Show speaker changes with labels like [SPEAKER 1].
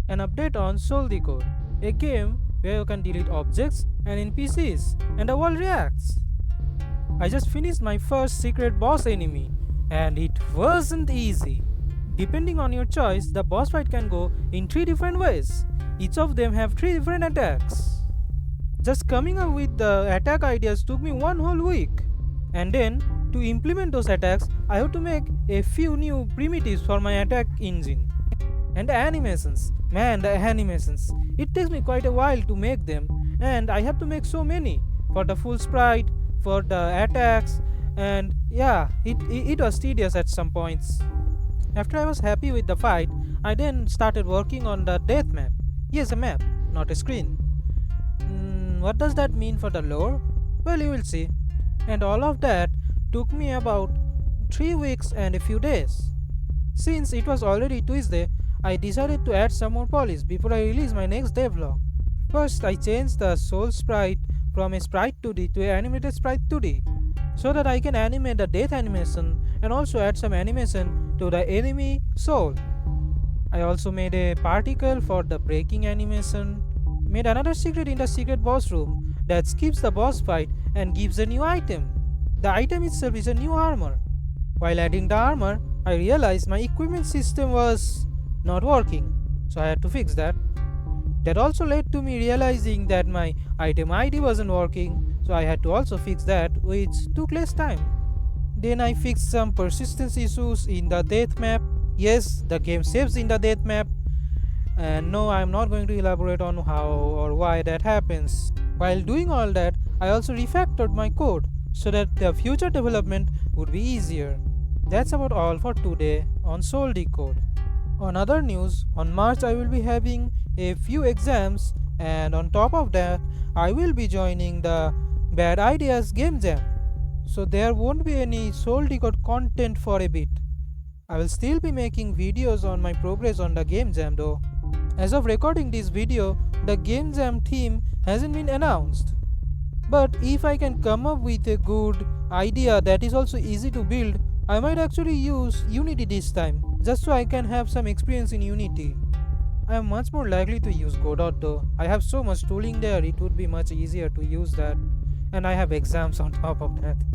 [SPEAKER 1] an update on Soul Decode, a game where you can delete objects and NPCs and the world reacts. I just finished my first secret boss enemy and it wasn't easy. Depending on your choice, the boss fight can go in 3 different ways. Each of them have 3 different attacks. Just coming up with the attack ideas took me one whole week. And then, to implement those attacks, I have to make a few new primitives for my attack engine. And the animations, man, the animations. It takes me quite a while to make them, and I have to make so many for the full sprite, for the attacks, and yeah, it was tedious at some points. After I was happy with the fight, I then started working on the death map. Yes, a map, not a screen. What does that mean for the lore? Well, you will see. And all of that took me about 3 weeks and a few days. Since it was already Tuesday, I decided to add some more polish before I release my next devlog. First, I changed the soul sprite from a sprite 2D to an animated sprite 2D so that I can animate the death animation and also add some animation to the enemy soul. I also made a particle for the breaking animation, made another secret in the secret boss room that skips the boss fight and gives a new item. The item itself is a new armor. While adding the armor, I realized my equipment system was not working, so I had to fix that. That also led to me realizing that my item ID wasn't working, so I had to also fix that, which took less time. Then I fixed some persistence issues in the death map. Yes, the game saves in the death map, and no, I'm not going to elaborate on how or why that happens. While doing all that, I also refactored my code so that the future development would be easier. That's about all for today on Soul Decode. On other news, on March I will be having a few exams, and on top of that, I will be joining the Bad Ideas Game Jam. So there won't be any Soul Decode content for a bit. I will still be making videos on my progress on the Game Jam though. As of recording this video, the Game Jam theme hasn't been announced. But if I can come up with a good idea that is also easy to build, I might actually use Unity this time, just so I can have some experience in Unity. I am much more likely to use Godot though. I have so much tooling there, it would be much easier to use that. And I have exams on top of that.